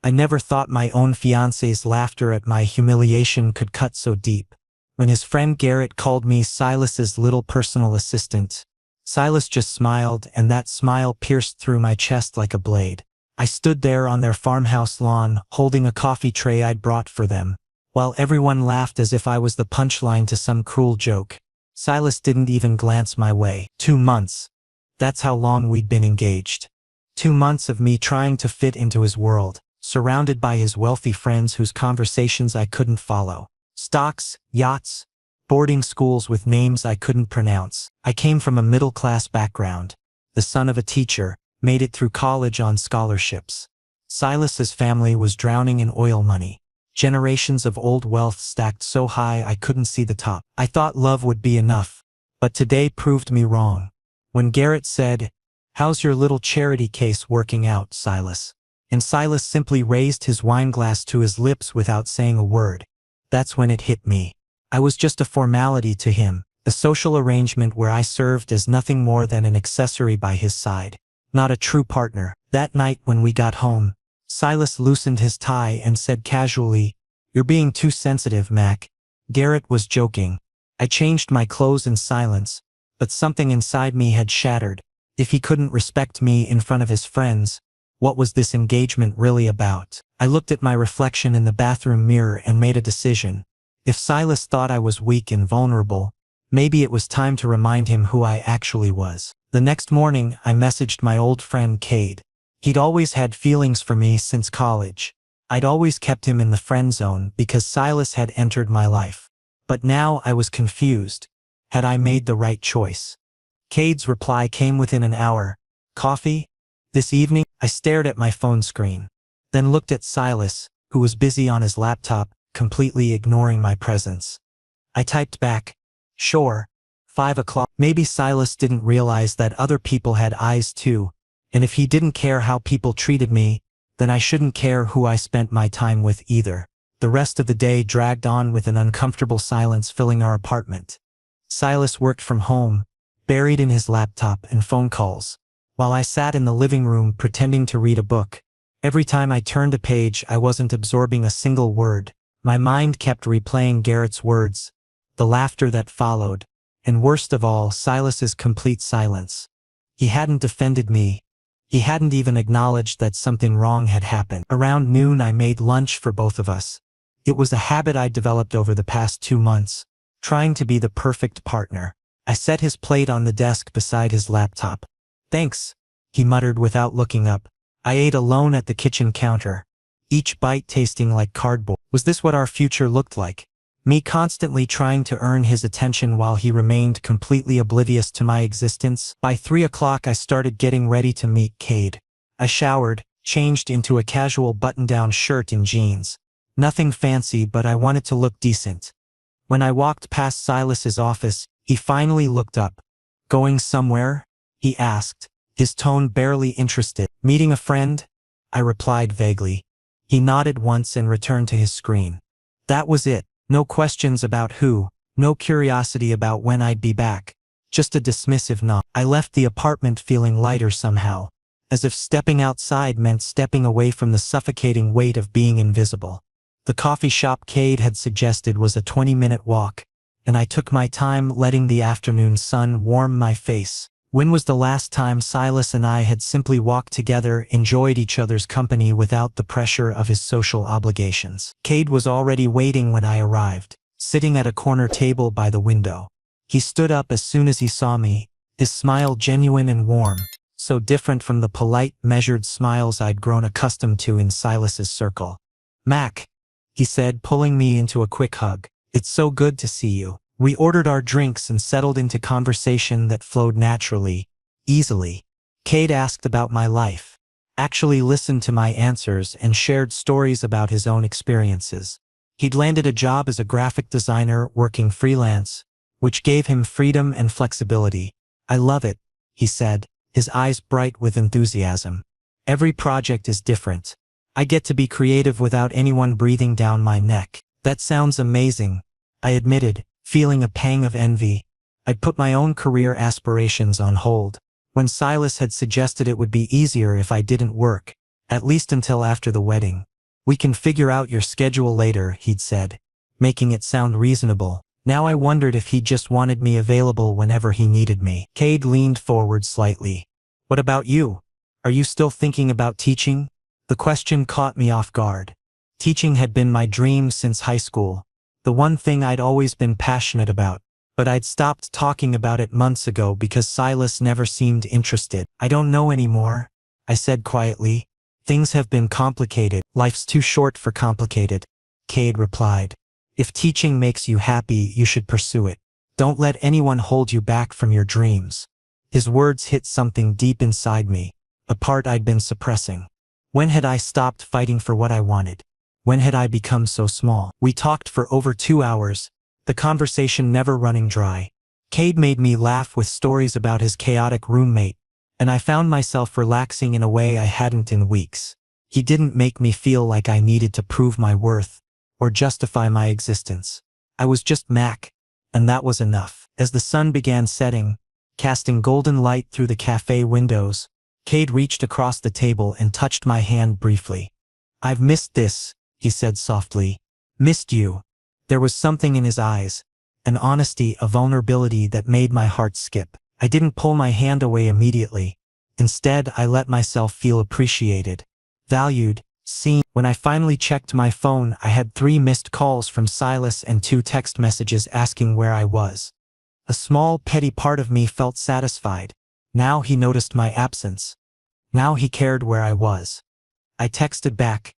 I never thought my own fiancé's laughter at my humiliation could cut so deep. When his friend Garrett called me Silas's little personal assistant, Silas just smiled, and that smile pierced through my chest like a blade. I stood there on their farmhouse lawn, holding a coffee tray I'd brought for them, while everyone laughed as if I was the punchline to some cruel joke. Silas didn't even glance my way. 2 months. That's how long we'd been engaged. 2 months of me trying to fit into his world, surrounded by his wealthy friends whose conversations I couldn't follow. Stocks, yachts, boarding schools with names I couldn't pronounce. I came from a middle-class background, the son of a teacher, made it through college on scholarships. Silas's family was drowning in oil money. Generations of old wealth stacked so high I couldn't see the top. I thought love would be enough, but today proved me wrong. When Garrett said, "How's your little charity case working out, Silas?" and Silas simply raised his wineglass to his lips without saying a word, that's when it hit me. I was just a formality to him, a social arrangement where I served as nothing more than an accessory by his side, not a true partner. That night when we got home, Silas loosened his tie and said casually, "You're being too sensitive, Mac." Garrett was joking. I changed my clothes in silence, but something inside me had shattered. If he couldn't respect me in front of his friends, what was this engagement really about? I looked at my reflection in the bathroom mirror and made a decision. If Silas thought I was weak and vulnerable, maybe it was time to remind him who I actually was. The next morning, I messaged my old friend Cade. He'd always had feelings for me since college. I'd always kept him in the friend zone because Silas had entered my life. But now I was confused. Had I made the right choice? Cade's reply came within an hour. "Coffee? This evening?" I stared at my phone screen, then looked at Silas, who was busy on his laptop, completely ignoring my presence. I typed back, "Sure, 5 o'clock. Maybe Silas didn't realize that other people had eyes too, and if he didn't care how people treated me, then I shouldn't care who I spent my time with either. The rest of the day dragged on with an uncomfortable silence filling our apartment. Silas worked from home, buried in his laptop and phone calls, while I sat in the living room pretending to read a book. Every time I turned a page, I wasn't absorbing a single word. My mind kept replaying Garrett's words, the laughter that followed, and worst of all, Silas's complete silence. He hadn't defended me. He hadn't even acknowledged that something wrong had happened. Around noon, I made lunch for both of us. It was a habit I developed over the past 2 months, trying to be the perfect partner. I set his plate on the desk beside his laptop. "Thanks," he muttered without looking up. I ate alone at the kitchen counter, each bite tasting like cardboard. Was this what our future looked like? Me constantly trying to earn his attention while he remained completely oblivious to my existence? By 3 o'clock I started getting ready to meet Cade. I showered, changed into a casual button-down shirt and jeans. Nothing fancy, but I wanted to look decent. When I walked past Silas's office, he finally looked up. "Going somewhere?" he asked, his tone barely interested. "Meeting a friend?" I replied vaguely. He nodded once and returned to his screen. That was it. No questions about who, no curiosity about when I'd be back. Just a dismissive nod. I left the apartment feeling lighter somehow, as if stepping outside meant stepping away from the suffocating weight of being invisible. The coffee shop Cade had suggested was a 20-minute walk, and I took my time letting the afternoon sun warm my face. When was the last time Silas and I had simply walked together, enjoyed each other's company without the pressure of his social obligations? Cade was already waiting when I arrived, sitting at a corner table by the window. He stood up as soon as he saw me, his smile genuine and warm, so different from the polite, measured smiles I'd grown accustomed to in Silas's circle. "Mac," he said, pulling me into a quick hug. "It's so good to see you." We ordered our drinks and settled into conversation that flowed naturally, easily. Cade asked about my life, actually listened to my answers, and shared stories about his own experiences. He'd landed a job as a graphic designer working freelance, which gave him freedom and flexibility. "I love it," he said, his eyes bright with enthusiasm. "Every project is different. I get to be creative without anyone breathing down my neck." "That sounds amazing," I admitted, feeling a pang of envy. I'd put my own career aspirations on hold. When Silas had suggested it would be easier if I didn't work, at least until after the wedding, We can figure out your schedule later, he'd said, making it sound reasonable. Now I wondered if he just wanted me available whenever he needed me. Cade leaned forward slightly. What about you? Are you still thinking about teaching? The question caught me off guard. Teaching had been my dream since high school, the one thing I'd always been passionate about, but I'd stopped talking about it months ago because Silas never seemed interested. I don't know anymore, I said quietly. Things have been complicated. Life's too short for complicated, Cade replied. If teaching makes you happy, you should pursue it. Don't let anyone hold you back from your dreams. His words hit something deep inside me, a part I'd been suppressing. When had I stopped fighting for what I wanted? When had I become so small? We talked for over 2 hours, the conversation never running dry. Cade made me laugh with stories about his chaotic roommate, and I found myself relaxing in a way I hadn't in weeks. He didn't make me feel like I needed to prove my worth or justify my existence. I was just Mac, and that was enough. As the sun began setting, casting golden light through the cafe windows, Cade reached across the table and touched my hand briefly. I've missed this, he said softly. Missed you. There was something in his eyes, an honesty, a vulnerability that made my heart skip. I didn't pull my hand away immediately. Instead, I let myself feel appreciated, valued, seen. When I finally checked my phone, I had 3 missed calls from Silas and 2 text messages asking where I was. A small, petty part of me felt satisfied. Now he noticed my absence. Now he cared where I was. I texted back.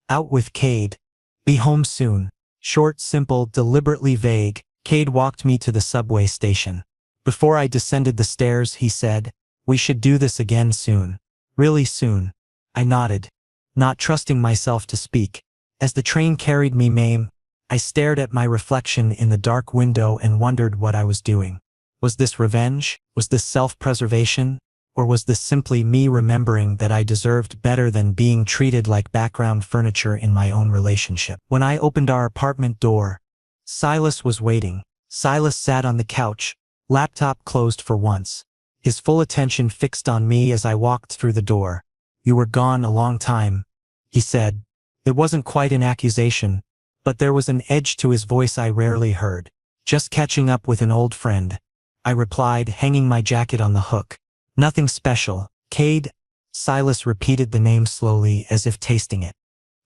Out with Cade. Be home soon. Short, simple, deliberately vague. Cade walked me to the subway station. Before I descended the stairs, he said, we should do this again soon. Really soon. I nodded, not trusting myself to speak. As the train carried me Mame, I stared at my reflection in the dark window and wondered what I was doing. Was this revenge? Was this self-preservation? Or was this simply me remembering that I deserved better than being treated like background furniture in my own relationship? When I opened our apartment door, Silas was waiting. Silas sat on the couch, laptop closed for once, his full attention fixed on me as I walked through the door. You were gone a long time, he said. It wasn't quite an accusation, but there was an edge to his voice I rarely heard. Just catching up with an old friend, I replied, hanging my jacket on the hook. Nothing special. Cade? Silas repeated the name slowly as if tasting it.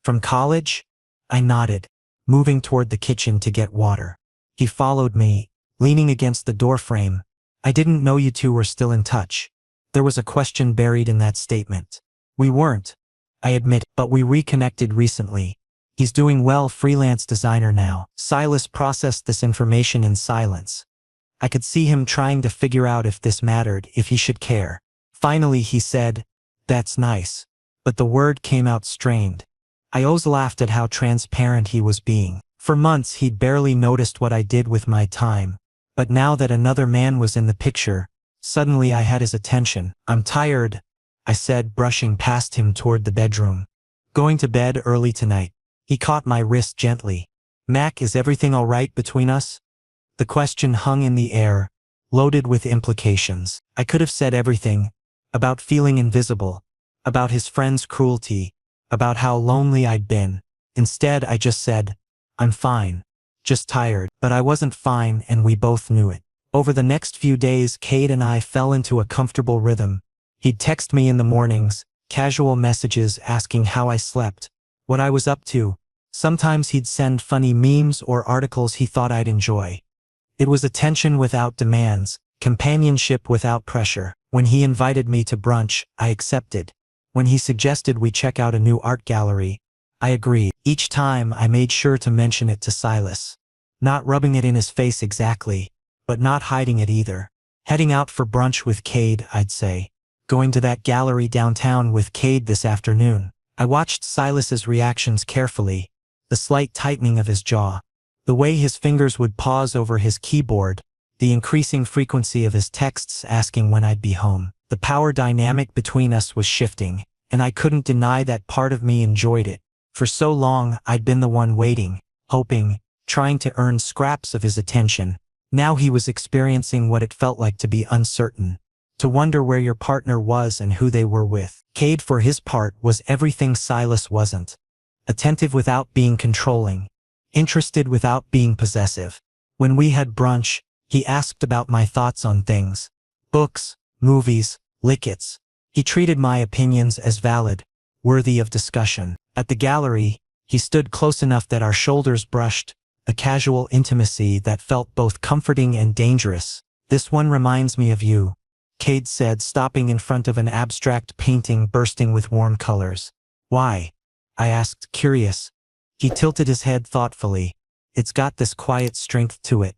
From college? I nodded, moving toward the kitchen to get water. He followed me, leaning against the doorframe. I didn't know you two were still in touch. There was a question buried in that statement. We weren't, I admit, but we reconnected recently. He's doing well, freelance designer now. Silas processed this information in silence. I could see him trying to figure out if this mattered, if he should care. Finally he said, that's nice. But the word came out strained. I always laughed at how transparent he was being. For months he'd barely noticed what I did with my time. But now that another man was in the picture, suddenly I had his attention. I'm tired, I said, brushing past him toward the bedroom. Going to bed early tonight. He caught my wrist gently. Mac, is everything all right between us? The question hung in the air, loaded with implications. I could have said everything, about feeling invisible, about his friend's cruelty, about how lonely I'd been. Instead, I just said, I'm fine, just tired. But I wasn't fine, and we both knew it. Over the next few days, Cade and I fell into a comfortable rhythm. He'd text me in the mornings, casual messages asking how I slept, what I was up to. Sometimes he'd send funny memes or articles he thought I'd enjoy. It was attention without demands, companionship without pressure. When he invited me to brunch, I accepted. When he suggested we check out a new art gallery, I agreed. Each time I made sure to mention it to Silas. Not rubbing it in his face exactly, but not hiding it either. Heading out for brunch with Cade, I'd say. Going to that gallery downtown with Cade this afternoon. I watched Silas's reactions carefully, the slight tightening of his jaw, the way his fingers would pause over his keyboard, the increasing frequency of his texts asking when I'd be home. The power dynamic between us was shifting, and I couldn't deny that part of me enjoyed it. For so long, I'd been the one waiting, hoping, trying to earn scraps of his attention. Now he was experiencing what it felt like to be uncertain, to wonder where your partner was and who they were with. Cade, for his part, was everything Silas wasn't. attentive without being controlling, interested without being possessive. When we had brunch, he asked about my thoughts on things. Books, movies, lickets. He treated my opinions as valid, worthy of discussion. At the gallery, he stood close enough that our shoulders brushed, a casual intimacy that felt both comforting and dangerous. "This one reminds me of you," Cade said, stopping in front of an abstract painting bursting with warm colors. "Why?" I asked, curious. He tilted his head thoughtfully. "It's got this quiet strength to it.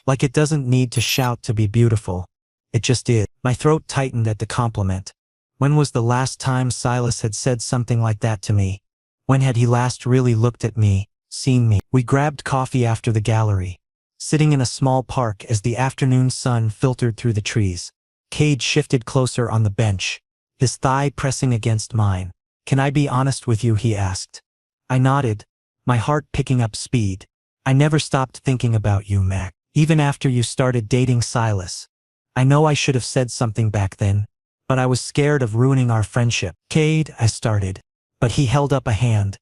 Like it doesn't need to shout to be beautiful. It just is." My throat tightened at the compliment. When was the last time Silas had said something like that to me? When had he last really looked at me, seen me? We grabbed coffee after the gallery, sitting in a small park as the afternoon sun filtered through the trees. Cade shifted closer on the bench, his thigh pressing against mine. "Can I be honest with you?" he asked. I nodded, my heart picking up speed. "I never stopped thinking about you, Mac. Even after you started dating Silas. I know I should have said something back then, but I was scared of ruining our friendship." "Cade," I started, but he held up a hand.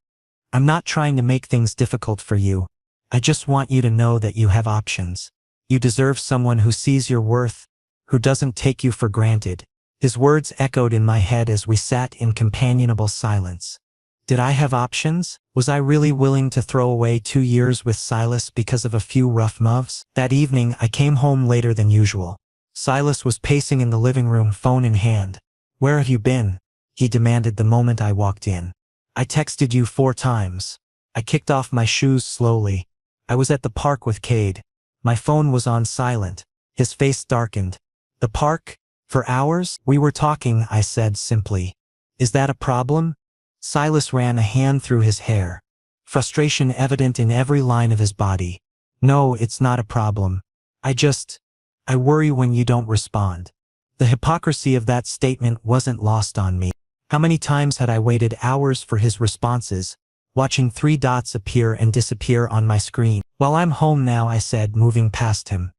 "I'm not trying to make things difficult for you. I just want you to know that you have options. You deserve someone who sees your worth, who doesn't take you for granted." His words echoed in my head as we sat in companionable silence. Did I have options? Was I really willing to throw away 2 years with Silas because of a few rough moves? That evening, I came home later than usual. Silas was pacing in the living room, phone in hand. "Where have you been?" he demanded the moment I walked in. "I texted you 4 times. I kicked off my shoes slowly. "I was at the park with Cade. My phone was on silent." His face darkened. "The park? For hours?" "We were talking," I said simply. "Is that a problem?" Silas ran a hand through his hair, frustration evident in every line of his body. "No, it's not a problem. I worry when you don't respond." The hypocrisy of that statement wasn't lost on me. How many times had I waited hours for his responses, watching 3 dots appear and disappear on my screen? "Well, I'm home now," I said, moving past him.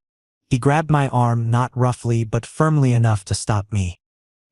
He grabbed my arm, not roughly but firmly enough to stop me.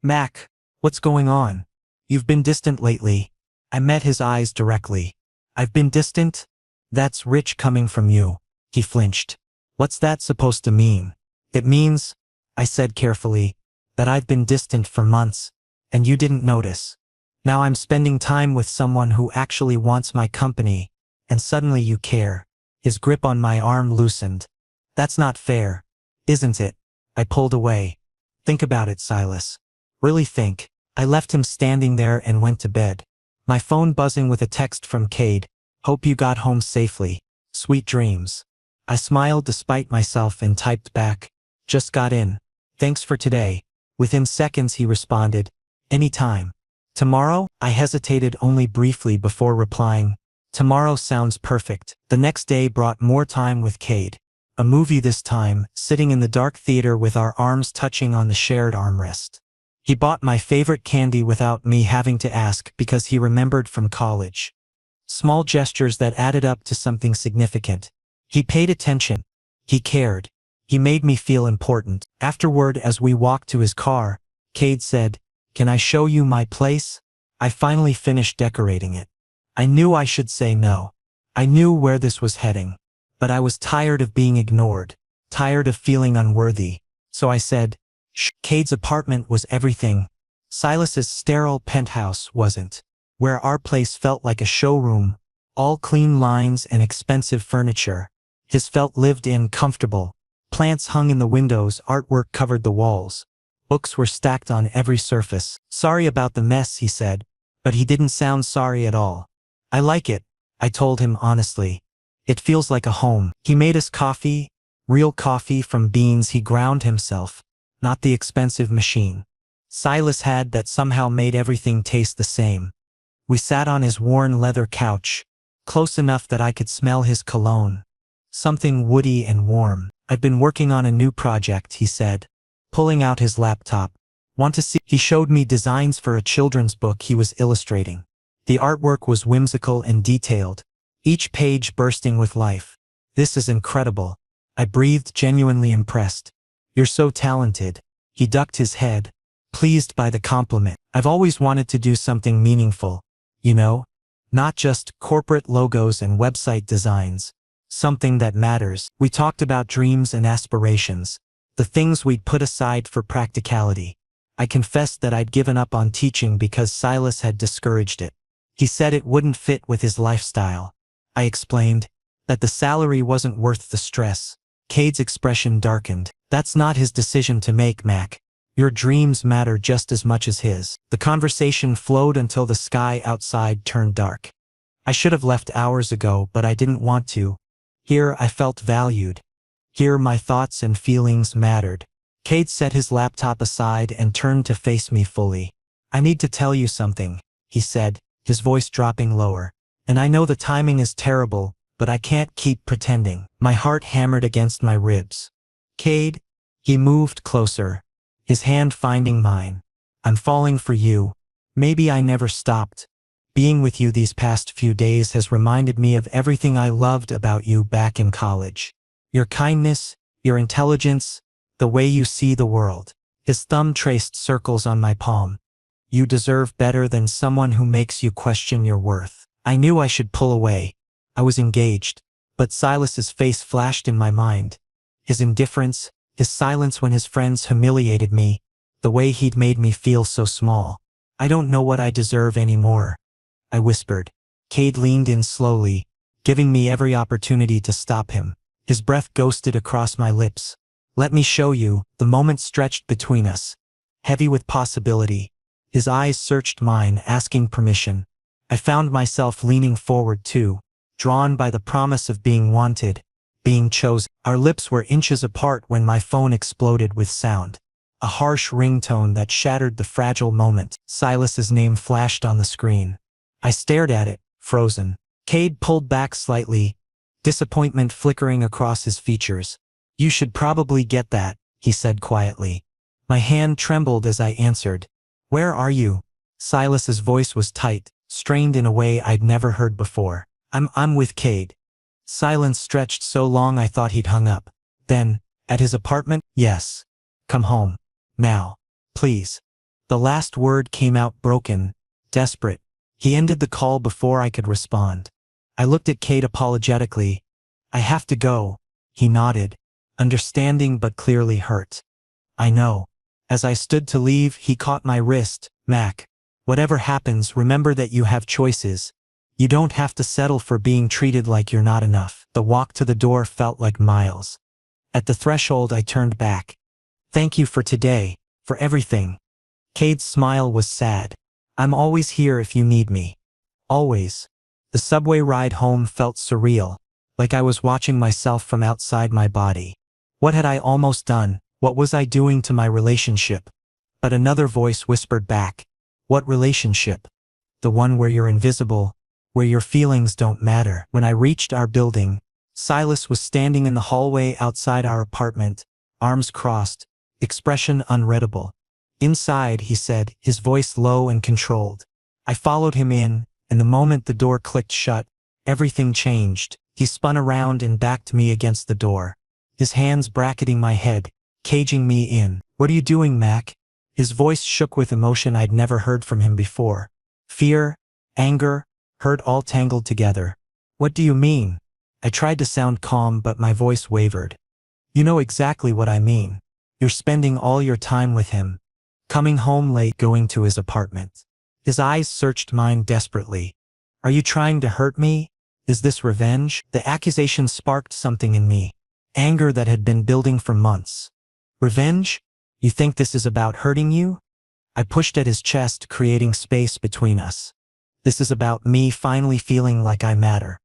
"Mac, what's going on? You've been distant lately." I met his eyes directly. "I've been distant? That's rich coming from you." He flinched. "What's that supposed to mean?" "It means," I said carefully, "that I've been distant for months, and you didn't notice. Now I'm spending time with someone who actually wants my company, and suddenly you care." His grip on my arm loosened. "That's not fair, isn't it?" I pulled away. "Think about it, Silas. Really think." I left him standing there and went to bed. My phone buzzing with a text from Cade. "Hope you got home safely. Sweet dreams." I smiled despite myself and typed back, "Just got in. Thanks for today." Within seconds he responded, "Anytime." "Tomorrow?" I hesitated only briefly before replying, "Tomorrow sounds perfect." The next day brought more time with Cade. A movie this time, sitting in the dark theater with our arms touching on the shared armrest. He bought my favorite candy without me having to ask because he remembered from college. Small gestures that added up to something significant. He paid attention. He cared. He made me feel important. Afterward, as we walked to his car, Cade said, "Can I show you my place?" I finally finished decorating it. I knew I should say no. I knew where this was heading. But I was tired of being ignored, tired of feeling unworthy. So I said, "Shh." Cade's apartment was everything. Silas's sterile penthouse wasn't. Where our place felt like a showroom, all clean lines and expensive furniture. His felt lived in, comfortable. Plants hung in the windows, artwork covered the walls. Books were stacked on every surface. "Sorry about the mess," he said, but he didn't sound sorry at all. "I like it," I told him honestly. "It feels like a home." He made us coffee, real coffee from beans he ground himself, not the expensive machine Silas had that somehow made everything taste the same. We sat on his worn leather couch, close enough that I could smell his cologne. Something woody and warm. "I've been working on a new project," he said, pulling out his laptop. "Want to see?" He showed me designs for a children's book he was illustrating. The artwork was whimsical and detailed, each page bursting with life. "This is incredible." I breathed, genuinely impressed. "You're so talented." He ducked his head, pleased by the compliment. "I've always wanted to do something meaningful, you know? Not just corporate logos and website designs. Something that matters. We talked about dreams and aspirations. The things we'd put aside for practicality. I confessed that I'd given up on teaching because Silas had discouraged it. He said it wouldn't fit with his lifestyle. I explained that the salary wasn't worth the stress. Cade's expression darkened. That's not his decision to make, Mac. Your dreams matter just as much as his. The conversation flowed until the sky outside turned dark. I should have left hours ago, but I didn't want to. Here I felt valued. Here my thoughts and feelings mattered. Cade set his laptop aside and turned to face me fully. I need to tell you something, he said, his voice dropping lower. And I know the timing is terrible, but I can't keep pretending. My heart hammered against my ribs. Cade, he moved closer, his hand finding mine. I'm falling for you. Maybe I never stopped. Being with you these past few days has reminded me of everything I loved about you back in college. Your kindness, your intelligence, the way you see the world. His thumb traced circles on my palm. You deserve better than someone who makes you question your worth. I knew I should pull away. I was engaged, but Silas's face flashed in my mind. His indifference, his silence when his friends humiliated me, the way he'd made me feel so small. I don't know what I deserve anymore, I whispered. Cade leaned in slowly, giving me every opportunity to stop him. His breath ghosted across my lips. Let me show you. The moment stretched between us, heavy with possibility. His eyes searched mine, asking permission. I found myself leaning forward too, drawn by the promise of being wanted, being chosen. Our lips were inches apart when my phone exploded with sound. A harsh ringtone that shattered the fragile moment. Silas's name flashed on the screen. I stared at it, frozen. Cade pulled back slightly, disappointment flickering across his features. You should probably get that, he said quietly. My hand trembled as I answered. Where are you? Silas's voice was tight, strained in a way I'd never heard before. I'm with Cade. Silence stretched so long I thought he'd hung up. Then, at his apartment? Yes. Come home. Now. Please. The last word came out broken, desperate. He ended the call before I could respond. I looked at Cade apologetically. I have to go. He nodded, understanding but clearly hurt. I know. As I stood to leave, he caught my wrist. Mac, whatever happens, remember that you have choices. You don't have to settle for being treated like you're not enough. The walk to the door felt like miles. At the threshold, I turned back. Thank you for today, for everything. Cade's smile was sad. I'm always here if you need me. Always. The subway ride home felt surreal, like I was watching myself from outside my body. What had I almost done? What was I doing to my relationship? But another voice whispered back. What relationship? The one where you're invisible, where your feelings don't matter. When I reached our building, Silas was standing in the hallway outside our apartment, arms crossed, expression unreadable. Inside, he said, his voice low and controlled. I followed him in, and the moment the door clicked shut, everything changed. He spun around and backed me against the door, his hands bracketing my head, caging me in. What are you doing, Mac? His voice shook with emotion I'd never heard from him before. Fear, anger, hurt all tangled together. What do you mean? I tried to sound calm, but my voice wavered. You know exactly what I mean. You're spending all your time with him. Coming home late, going to his apartment. His eyes searched mine desperately. Are you trying to hurt me? Is this revenge? The accusation sparked something in me. Anger that had been building for months. Revenge? You think this is about hurting you? I pushed at his chest, creating space between us. This is about me finally feeling like I matter.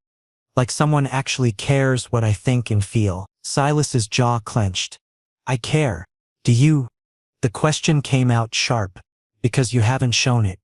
Like someone actually cares what I think and feel. Silas's jaw clenched. I care. Do you? The question came out sharp. Because you haven't shown it.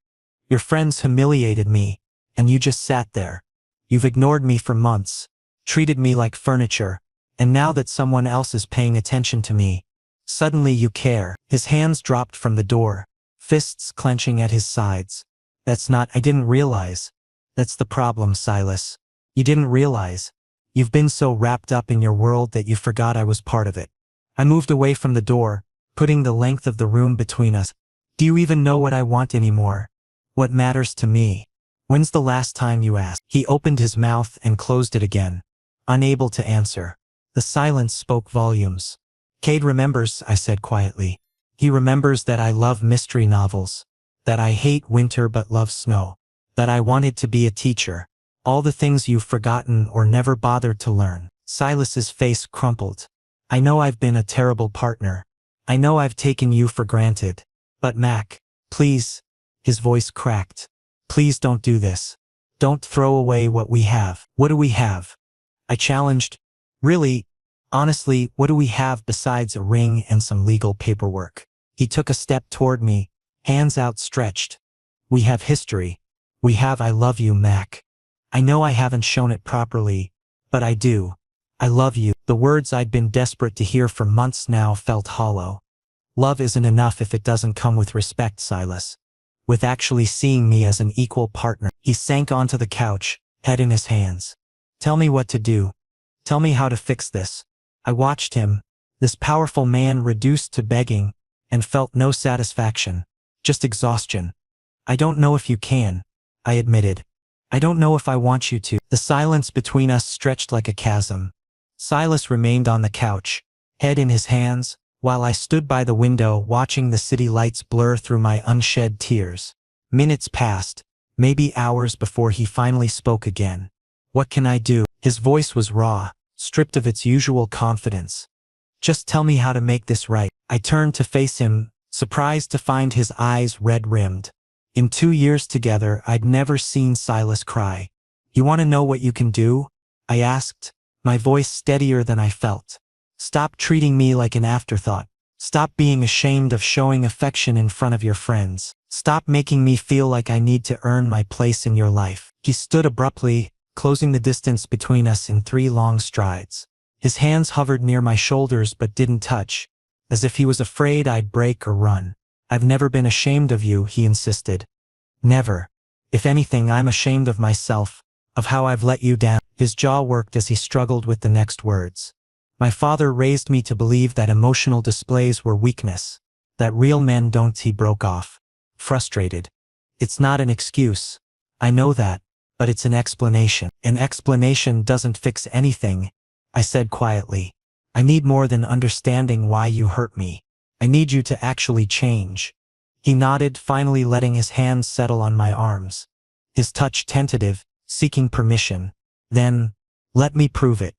Your friends humiliated me, and you just sat there. You've ignored me for months, treated me like furniture, and now that someone else is paying attention to me, suddenly you care. His hands dropped from the door, fists clenching at his sides. I didn't realize. That's the problem, Silas. You didn't realize. You've been so wrapped up in your world that you forgot I was part of it. I moved away from the door, putting the length of the room between us. Do you even know what I want anymore? What matters to me? When's the last time you asked? He opened his mouth and closed it again, unable to answer. The silence spoke volumes. Cade remembers, I said quietly. He remembers that I love mystery novels, that I hate winter but love snow, that I wanted to be a teacher. All the things you've forgotten or never bothered to learn. Silas's face crumpled. I know I've been a terrible partner. I know I've taken you for granted. But Mac, please. His voice cracked. Please don't do this. Don't throw away what we have. What do we have? I challenged. Really, honestly, what do we have besides a ring and some legal paperwork? He took a step toward me, hands outstretched. We have history. We have I love you, Mac. I know I haven't shown it properly, but I do. I love you. The words I'd been desperate to hear for months now felt hollow. Love isn't enough if it doesn't come with respect, Silas. With actually seeing me as an equal partner. He sank onto the couch, head in his hands. Tell me what to do. Tell me how to fix this. I watched him, this powerful man reduced to begging, and felt no satisfaction, just exhaustion. I don't know if you can, I admitted. I don't know if I want you to. The silence between us stretched like a chasm. Silas remained on the couch, head in his hands, while I stood by the window watching the city lights blur through my unshed tears. Minutes passed, maybe hours before he finally spoke again. What can I do? His voice was raw, stripped of its usual confidence. Just tell me how to make this right. I turned to face him, surprised to find his eyes red-rimmed. In 2 years together, I'd never seen Silas cry. You want to know what you can do? I asked, my voice steadier than I felt. Stop treating me like an afterthought. Stop being ashamed of showing affection in front of your friends. Stop making me feel like I need to earn my place in your life. He stood abruptly, closing the distance between us in 3 long strides. His hands hovered near my shoulders but didn't touch, as if he was afraid I'd break or run. I've never been ashamed of you, he insisted. Never. If anything, I'm ashamed of myself, of how I've let you down. His jaw worked as he struggled with the next words. My father raised me to believe that emotional displays were weakness, that real men don't. He broke off, frustrated. It's not an excuse. I know that, but it's an explanation. An explanation doesn't fix anything, I said quietly. I need more than understanding why you hurt me. I need you to actually change. He nodded, finally letting his hands settle on my arms. His touch tentative, seeking permission. Then, let me prove it.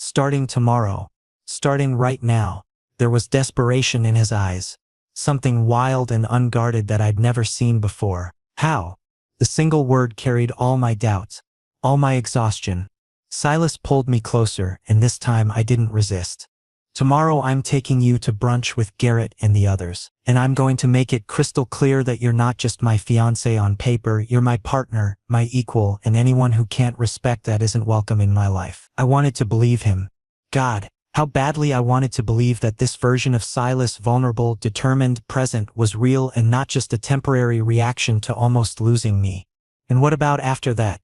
Starting tomorrow. Starting right now. There was desperation in his eyes. Something wild and unguarded that I'd never seen before. How? The single word carried all my doubts, all my exhaustion. Silas pulled me closer, and this time I didn't resist. Tomorrow I'm taking you to brunch with Garrett and the others, and I'm going to make it crystal clear that you're not just my fiancé on paper, you're my partner, my equal, and anyone who can't respect that isn't welcome in my life. I wanted to believe him. God, how badly I wanted to believe that this version of Silas, vulnerable, determined, present, was real and not just a temporary reaction to almost losing me. And what about after that?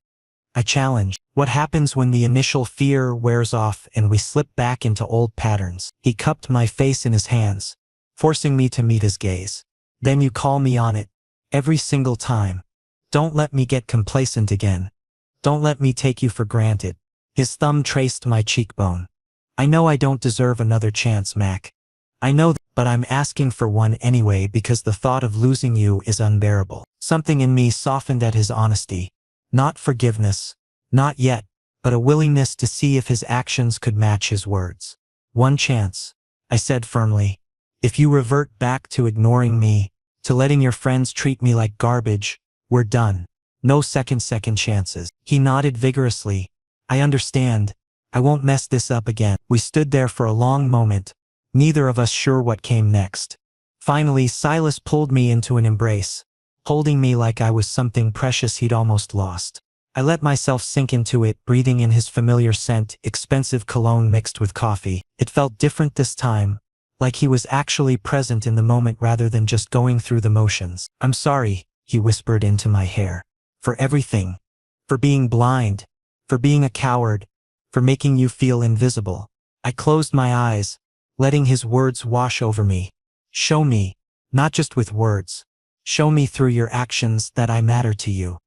I challenged. What happens when the initial fear wears off and we slip back into old patterns? He cupped my face in his hands, forcing me to meet his gaze. Then you call me on it. Every single time. Don't let me get complacent again. Don't let me take you for granted. His thumb traced my cheekbone. I know I don't deserve another chance, Mac. I know that, but I'm asking for one anyway because the thought of losing you is unbearable. Something in me softened at his honesty. Not forgiveness. Not yet, but a willingness to see if his actions could match his words. One chance, I said firmly. If you revert back to ignoring me, to letting your friends treat me like garbage, we're done. No second chances. He nodded vigorously. I understand. I won't mess this up again. We stood there for a long moment, neither of us sure what came next. Finally, Silas pulled me into an embrace, holding me like I was something precious he'd almost lost. I let myself sink into it, breathing in his familiar scent, expensive cologne mixed with coffee. It felt different this time, like he was actually present in the moment rather than just going through the motions. I'm sorry, he whispered into my hair. For everything. For being blind. For being a coward. For making you feel invisible. I closed my eyes, letting his words wash over me. Show me, not just with words. Show me through your actions that I matter to you.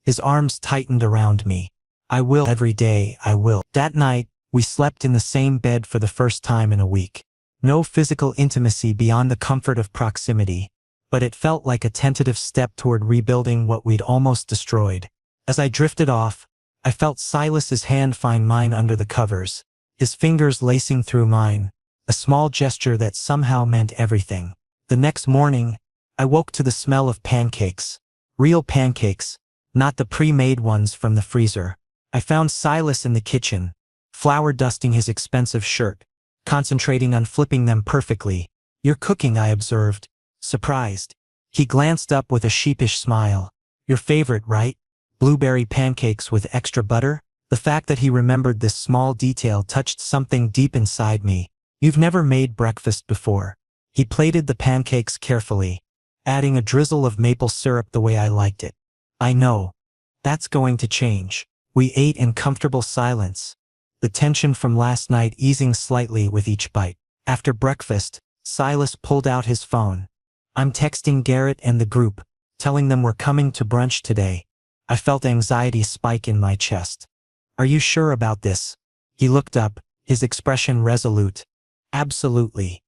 His arms tightened around me. I will every day, I will. That night, we slept in the same bed for the first time in a week. No physical intimacy beyond the comfort of proximity, but it felt like a tentative step toward rebuilding what we'd almost destroyed. As I drifted off, I felt Silas's hand find mine under the covers, his fingers lacing through mine, a small gesture that somehow meant everything. The next morning, I woke to the smell of pancakes. Real pancakes, not the pre-made ones from the freezer. I found Silas in the kitchen, flour dusting his expensive shirt, concentrating on flipping them perfectly. "You're cooking," I observed, surprised. He glanced up with a sheepish smile. "Your favorite, right? Blueberry pancakes with extra butter?" The fact that he remembered this small detail touched something deep inside me. "You've never made breakfast before." He plated the pancakes carefully, adding a drizzle of maple syrup the way I liked it. "I know. That's going to change." We ate in comfortable silence, the tension from last night easing slightly with each bite. After breakfast, Silas pulled out his phone. "I'm texting Garrett and the group, telling them we're coming to brunch today." I felt anxiety spike in my chest. "Are you sure about this?" He looked up, his expression resolute. "Absolutely.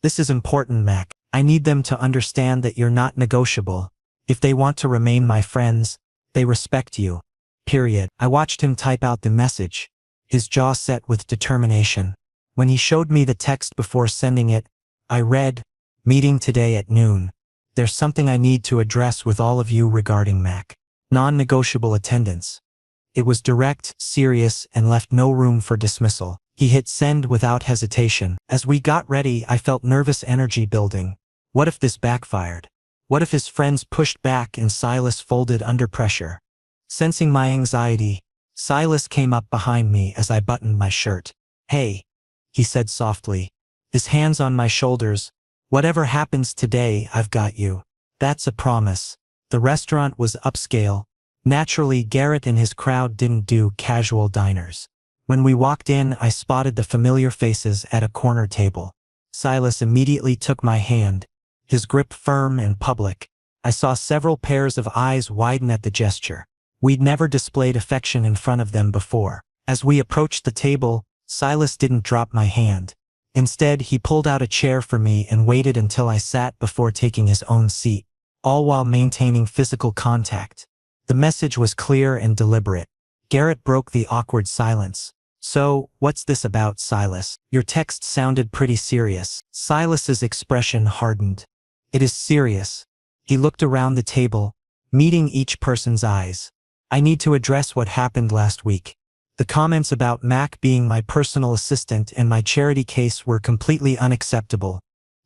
This is important, Mac. I need them to understand that you're not negotiable. If they want to remain my friends, they respect you. Period." I watched him type out the message, his jaw set with determination. When he showed me the text before sending it, I read, "Meeting today at noon. There's something I need to address with all of you regarding Mac. Non-negotiable attendance." It was direct, serious, and left no room for dismissal. He hit send without hesitation. As we got ready, I felt nervous energy building. What if this backfired? What if his friends pushed back and Silas folded under pressure? Sensing my anxiety, Silas came up behind me as I buttoned my shirt. "Hey," he said softly, his hands on my shoulders. "Whatever happens today, I've got you. That's a promise." The restaurant was upscale. Naturally, Garrett and his crowd didn't do casual diners. When we walked in, I spotted the familiar faces at a corner table. Silas immediately took my hand, his grip firm and public. I saw several pairs of eyes widen at the gesture. We'd never displayed affection in front of them before. As we approached the table, Silas didn't drop my hand. Instead, he pulled out a chair for me and waited until I sat before taking his own seat, all while maintaining physical contact. The message was clear and deliberate. Garrett broke the awkward silence. "So, what's this about, Silas? Your text sounded pretty serious." Silas's expression hardened. "It is serious." He looked around the table, meeting each person's eyes. "I need to address what happened last week. The comments about Mac being my personal assistant and my charity case were completely unacceptable."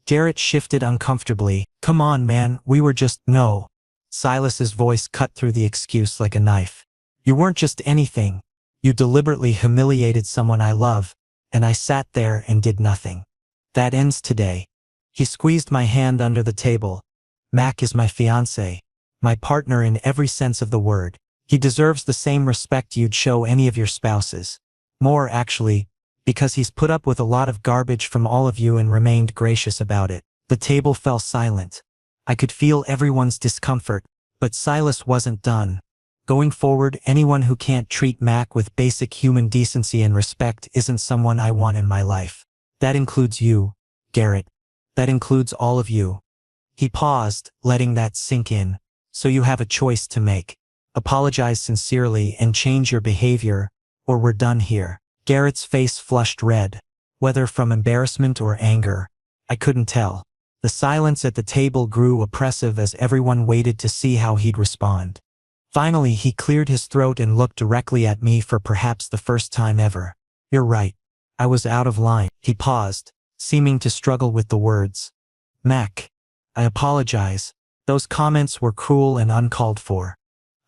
Garrett shifted uncomfortably. "Come on, man, we were just—" "No." Silas's voice cut through the excuse like a knife. "You weren't just anything. You deliberately humiliated someone I love, and I sat there and did nothing. That ends today." He squeezed my hand under the table. "Mac is my fiancé, my partner in every sense of the word. He deserves the same respect you'd show any of your spouses. More, actually, because he's put up with a lot of garbage from all of you and remained gracious about it." The table fell silent. I could feel everyone's discomfort, but Silas wasn't done. "Going forward, anyone who can't treat Mac with basic human decency and respect isn't someone I want in my life. That includes you, Garrett. That includes all of you." He paused, letting that sink in. "So you have a choice to make. Apologize sincerely and change your behavior, or we're done here." Garrett's face flushed red, whether from embarrassment or anger. I couldn't tell. The silence at the table grew oppressive as everyone waited to see how he'd respond. Finally, he cleared his throat and looked directly at me for perhaps the first time ever. "You're right. I was out of line." He paused, seeming to struggle with the words. "Mac, I apologize. Those comments were cruel and uncalled for.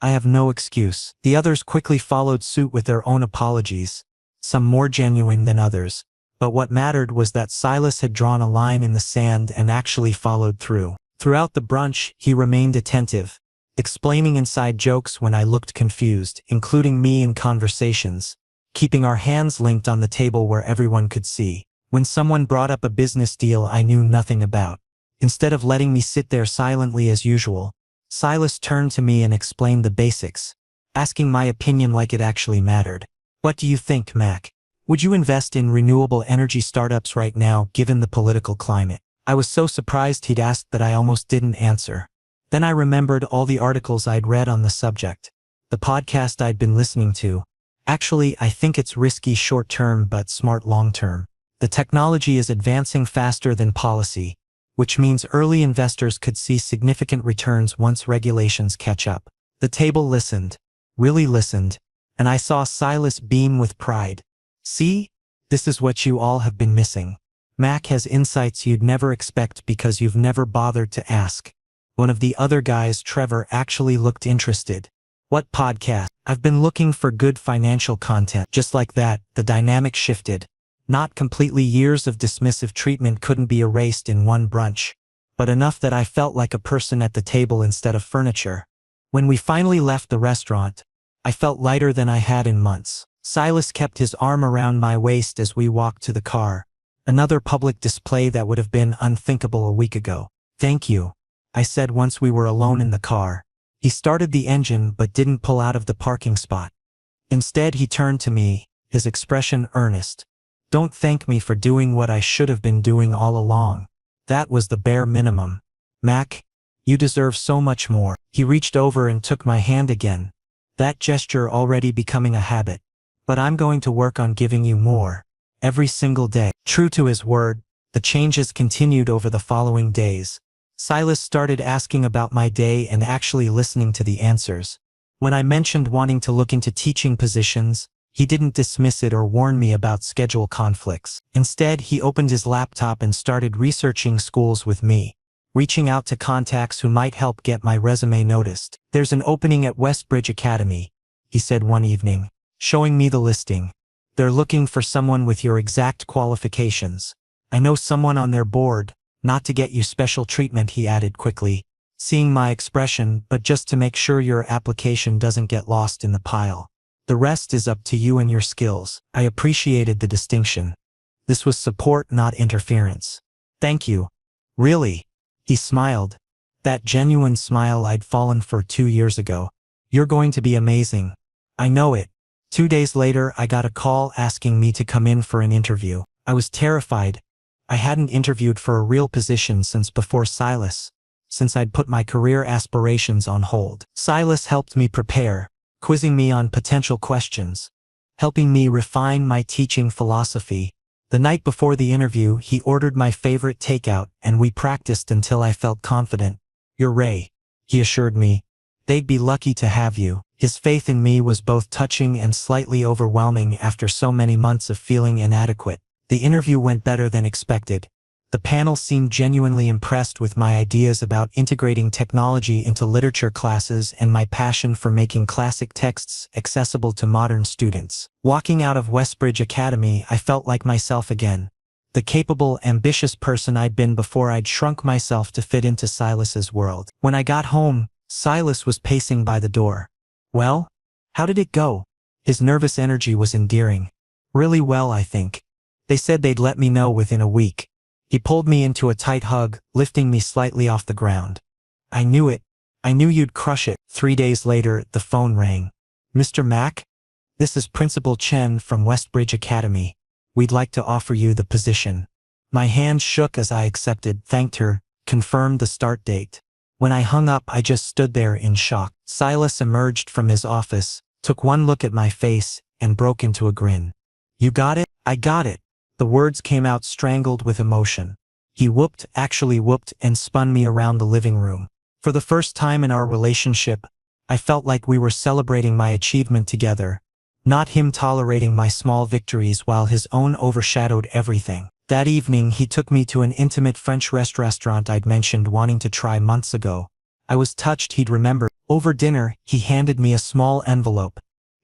I have no excuse." The others quickly followed suit with their own apologies, some more genuine than others. But what mattered was that Silas had drawn a line in the sand and actually followed through. Throughout the brunch, he remained attentive, explaining inside jokes when I looked confused, including me in conversations, keeping our hands linked on the table where everyone could see. When someone brought up a business deal I knew nothing about, instead of letting me sit there silently as usual, Silas turned to me and explained the basics. asking my opinion like it actually mattered. What do you think, Mac? Would you invest in renewable energy startups right now, given the political climate? I was so surprised he'd asked that I almost didn't answer. Then I remembered all the articles I'd read on the subject, the podcast I'd been listening to. Actually, I think it's risky short-term but smart long-term. The technology is advancing faster than policy, which means early investors could see significant returns once regulations catch up. The table listened, really listened, and I saw Silas beam with pride. See? This is what you all have been missing. Mac has insights you'd never expect because you've never bothered to ask. One of the other guys, Trevor, actually looked interested. What podcast? I've been looking for good financial content. Just like that, the dynamic shifted. Not completely. Years of dismissive treatment couldn't be erased in one brunch, but enough that I felt like a person at the table instead of furniture. When we finally left the restaurant, I felt lighter than I had in months. Silas kept his arm around my waist as we walked to the car. Another public display that would have been unthinkable a week ago. Thank you, I said once we were alone in the car. He started the engine but didn't pull out of the parking spot. Instead, he turned to me, his expression earnest. Don't thank me for doing what I should have been doing all along. That was the bare minimum. Mac, you deserve so much more. He reached over and took my hand again, that gesture already becoming a habit. But I'm going to work on giving you more, every single day. True to his word, the changes continued over the following days. Silas started asking about my day and actually listening to the answers. When I mentioned wanting to look into teaching positions, he didn't dismiss it or warn me about schedule conflicts. Instead, he opened his laptop and started researching schools with me, reaching out to contacts who might help get my resume noticed. There's an opening at Westbridge Academy, he said one evening, showing me the listing. They're looking for someone with your exact qualifications. I know someone on their board, not to get you special treatment, he added quickly, seeing my expression, but just to make sure your application doesn't get lost in the pile. The rest is up to you and your skills. I appreciated the distinction. This was support, not interference. Thank you. Really? He smiled. That genuine smile I'd fallen for 2 years ago. You're going to be amazing. I know it. 2 days later, I got a call asking me to come in for an interview. I was terrified. I hadn't interviewed for a real position since before Silas, since I'd put my career aspirations on hold. Silas helped me prepare, quizzing me on potential questions, helping me refine my teaching philosophy. The night before the interview, he ordered my favorite takeout and we practiced until I felt confident. You're Ray, he assured me. They'd be lucky to have you. His faith in me was both touching and slightly overwhelming after so many months of feeling inadequate. The interview went better than expected. The panel seemed genuinely impressed with my ideas about integrating technology into literature classes and my passion for making classic texts accessible to modern students. Walking out of Westbridge Academy, I felt like myself again. The capable, ambitious person I'd been before I'd shrunk myself to fit into Silas's world. When I got home, Silas was pacing by the door. Well, how did it go? His nervous energy was endearing. Really well, I think. They said they'd let me know within a week. He pulled me into a tight hug, lifting me slightly off the ground. I knew it. I knew you'd crush it. 3 days later, the phone rang. Mr. Mack? This is Principal Chen from Westbridge Academy. We'd like to offer you the position. My hand shook as I accepted, thanked her, confirmed the start date. When I hung up, I just stood there in shock. Silas emerged from his office, took one look at my face, and broke into a grin. You got it? I got it. The words came out strangled with emotion. He actually whooped, and spun me around the living room. For the first time in our relationship, I felt like we were celebrating my achievement together, not him tolerating my small victories while his own overshadowed everything. That evening, he took me to an intimate French restaurant I'd mentioned wanting to try months ago. I was touched he'd remembered. Over dinner, he handed me a small envelope.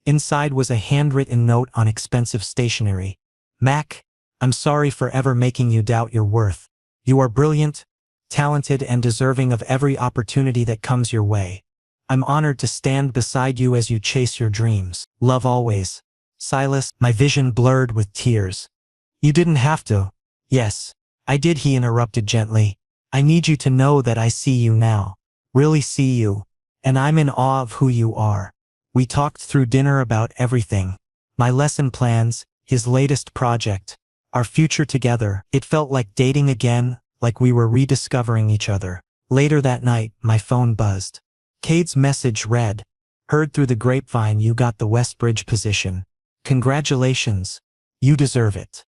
Inside was a handwritten note on expensive stationery. Mac, I'm sorry for ever making you doubt your worth. You are brilliant, talented, and deserving of every opportunity that comes your way. I'm honored to stand beside you as you chase your dreams. Love always. Silas. My vision blurred with tears. You didn't have to. Yes, I did, he interrupted gently. I need you to know that I see you now. Really see you. And I'm in awe of who you are. We talked through dinner about everything. My lesson plans, his latest project, our future together. It felt like dating again, like we were rediscovering each other. Later that night, my phone buzzed. Cade's message read, "Heard through the grapevine you got the Westbridge position. Congratulations. You deserve it."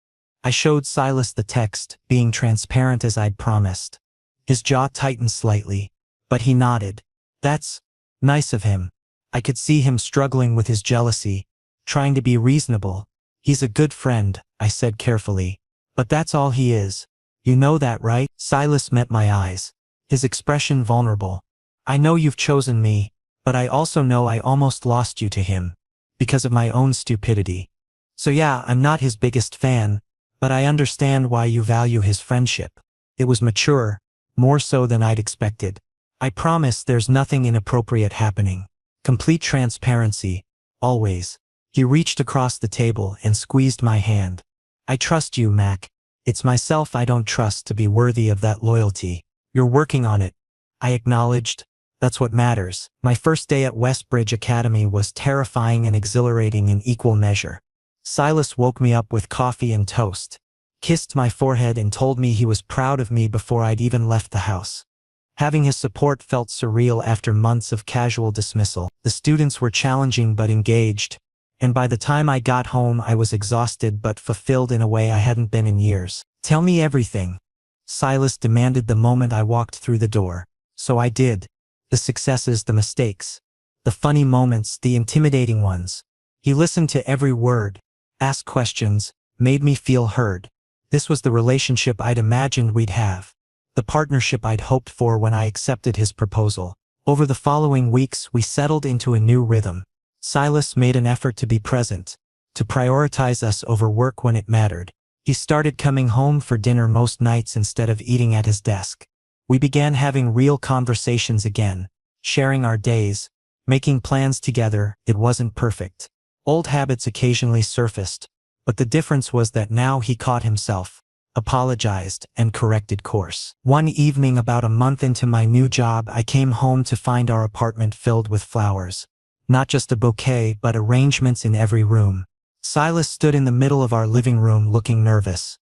I showed Silas the text, being transparent as I'd promised. His jaw tightened slightly, but he nodded. "That's nice of him." I could see him struggling with his jealousy, trying to be reasonable. "He's a good friend," I said carefully. "But that's all he is. You know that, right?" Silas met my eyes, his expression vulnerable. "I know you've chosen me, but I also know I almost lost you to him, because of my own stupidity. So yeah, I'm not his biggest fan, but I understand why you value his friendship." It was mature, more so than I'd expected. "I promise there's nothing inappropriate happening. Complete transparency, always." He reached across the table and squeezed my hand. "I trust you, Mac. It's myself I don't trust to be worthy of that loyalty." "You're working on it," I acknowledged. "That's what matters." My first day at Westbridge Academy was terrifying and exhilarating in equal measure. Silas woke me up with coffee and toast, kissed my forehead and told me he was proud of me before I'd even left the house. Having his support felt surreal after months of casual dismissal. The students were challenging but engaged, and by the time I got home I was exhausted but fulfilled in a way I hadn't been in years. "Tell me everything," Silas demanded the moment I walked through the door. So I did. The successes, the mistakes, the funny moments, the intimidating ones. He listened to every word, asked questions, made me feel heard. This was the relationship I'd imagined we'd have, the partnership I'd hoped for when I accepted his proposal. Over the following weeks, we settled into a new rhythm. Silas made an effort to be present, to prioritize us over work when it mattered. He started coming home for dinner most nights instead of eating at his desk. We began having real conversations again, sharing our days, making plans together. It wasn't perfect. Old habits occasionally surfaced, but the difference was that now he caught himself, apologized, and corrected course. One evening about a month into my new job, I came home to find our apartment filled with flowers. Not just a bouquet, but arrangements in every room. Silas stood in the middle of our living room looking nervous.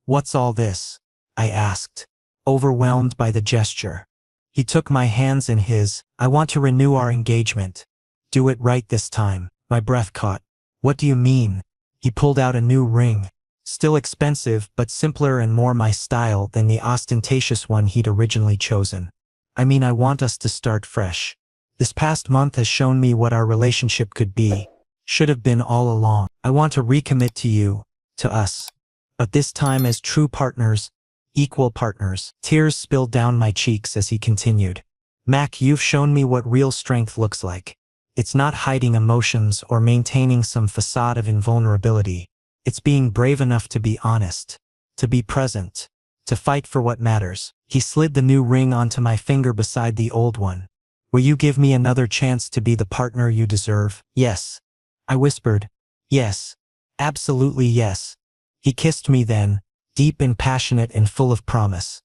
"What's all this?" I asked, overwhelmed by the gesture. He took my hands in his. "I want to renew our engagement. Do it right this time." My breath caught. "What do you mean?" He pulled out a new ring. Still expensive, but simpler and more my style than the ostentatious one he'd originally chosen. "I mean, I want us to start fresh. This past month has shown me what our relationship could be. Should have been all along. I want to recommit to you, to us. But this time as true partners, equal partners." Tears spilled down my cheeks as he continued. "Mac, you've shown me what real strength looks like. It's not hiding emotions or maintaining some facade of invulnerability. It's being brave enough to be honest, to be present, to fight for what matters." He slid the new ring onto my finger beside the old one. "Will you give me another chance to be the partner you deserve?" "Yes," I whispered. "Yes. Absolutely yes." He kissed me then, deep and passionate and full of promise.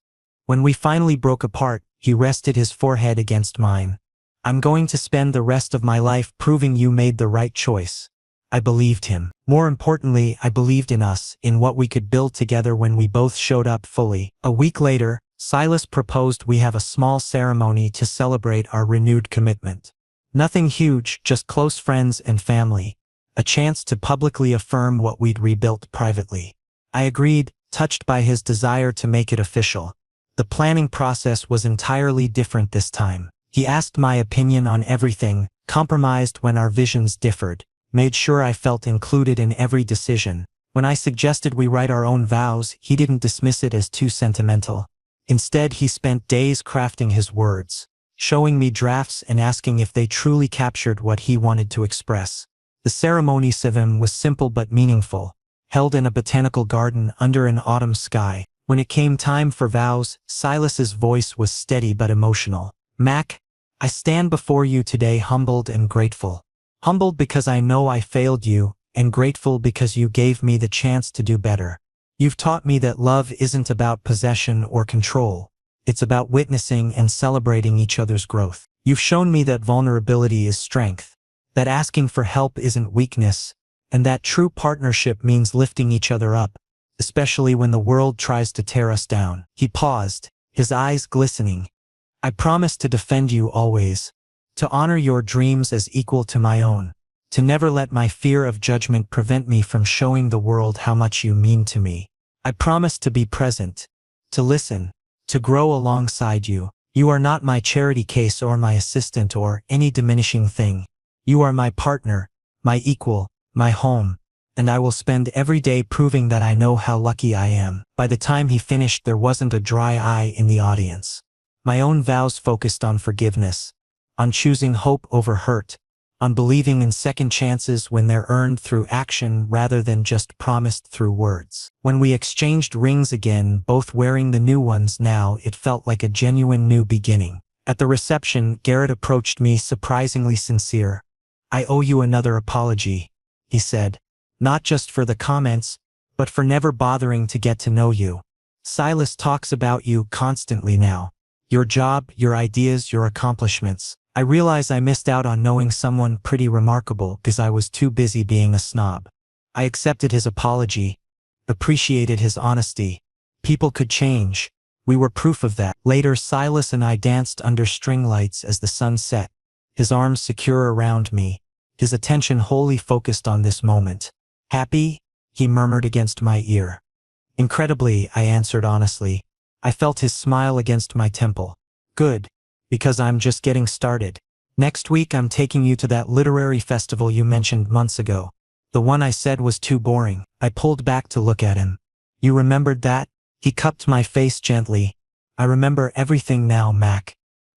When we finally broke apart, he rested his forehead against mine. "I'm going to spend the rest of my life proving you made the right choice." I believed him. More importantly, I believed in us, in what we could build together when we both showed up fully. A week later, Silas proposed we have a small ceremony to celebrate our renewed commitment. Nothing huge, just close friends and family. A chance to publicly affirm what we'd rebuilt privately. I agreed, touched by his desire to make it official. The planning process was entirely different this time. He asked my opinion on everything, compromised when our visions differed, made sure I felt included in every decision. When I suggested we write our own vows, he didn't dismiss it as too sentimental. Instead, he spent days crafting his words, showing me drafts and asking if they truly captured what he wanted to express. The ceremony was simple but meaningful, held in a botanical garden under an autumn sky. When it came time for vows, Silas's voice was steady but emotional. "Mac, I stand before you today humbled and grateful. Humbled because I know I failed you, and grateful because you gave me the chance to do better. You've taught me that love isn't about possession or control. It's about witnessing and celebrating each other's growth. You've shown me that vulnerability is strength, that asking for help isn't weakness, and that true partnership means lifting each other up, especially when the world tries to tear us down. He paused, his eyes glistening. I promise to defend you always, to honor your dreams as equal to my own, to never let my fear of judgment prevent me from showing the world how much you mean to me. I promise to be present, to listen, to grow alongside you. You are not my charity case or my assistant or any diminishing thing. You are my partner, my equal, my home, and I will spend every day proving that I know how lucky I am. By the time he finished, there wasn't a dry eye in the audience. My own vows focused on forgiveness, on choosing hope over hurt, on believing in second chances when they're earned through action rather than just promised through words. When we exchanged rings again, both wearing the new ones now, it felt like a genuine new beginning. At the reception, Garrett approached me surprisingly sincere. I owe you another apology, he said, not just for the comments, but for never bothering to get to know you. Silas talks about you constantly now. Your job, your ideas, your accomplishments. I realize I missed out on knowing someone pretty remarkable because I was too busy being a snob. I accepted his apology, appreciated his honesty. People could change. We were proof of that. Later, Silas and I danced under string lights as the sun set, his arms secure around me, his attention wholly focused on this moment. Happy? He murmured against my ear. Incredibly, I answered honestly. I felt his smile against my temple. Good. Because I'm just getting started. Next week I'm taking you to that literary festival you mentioned months ago. The one I said was too boring. I pulled back to look at him. You remembered that? He cupped my face gently. I remember everything now, Mac.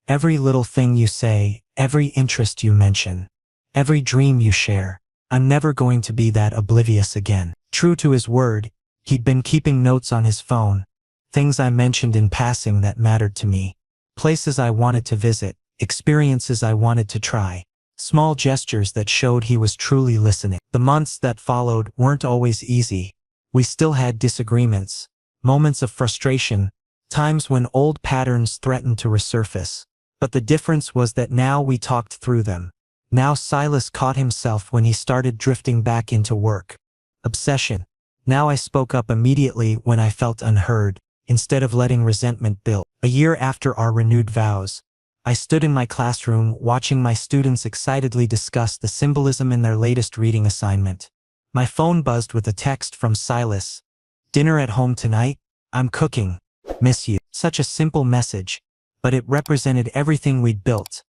Every little thing you say, every interest you mention, every dream you share. I'm never going to be that oblivious again. True to his word, he'd been keeping notes on his phone. Things I mentioned in passing that mattered to me. Places I wanted to visit, experiences I wanted to try, small gestures that showed he was truly listening. The months that followed weren't always easy. We still had disagreements, moments of frustration, times when old patterns threatened to resurface. But the difference was that now we talked through them. Now Silas caught himself when he started drifting back into work. Obsession. Now I spoke up immediately when I felt unheard, instead of letting resentment build. A year after our renewed vows, I stood in my classroom watching my students excitedly discuss the symbolism in their latest reading assignment. My phone buzzed with a text from Silas. Dinner at home tonight? I'm cooking. Miss you. Such a simple message, but it represented everything we'd built.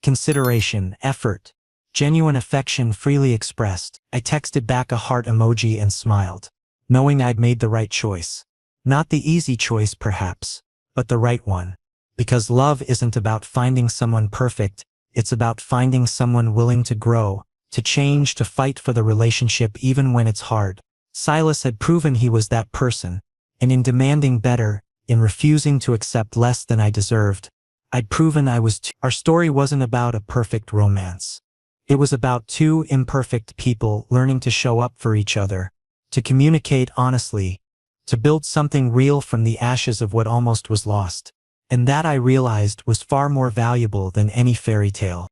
Consideration, effort, genuine affection freely expressed. I texted back a heart emoji and smiled, knowing I'd made the right choice. Not the easy choice perhaps, but the right one. Because love isn't about finding someone perfect, it's about finding someone willing to grow, to change, to fight for the relationship even when it's hard. Silas had proven he was that person, and in demanding better, in refusing to accept less than I deserved, I'd proven I was too. Our story wasn't about a perfect romance. It was about two imperfect people learning to show up for each other, to communicate honestly, to build something real from the ashes of what almost was lost. And that I realized was far more valuable than any fairy tale.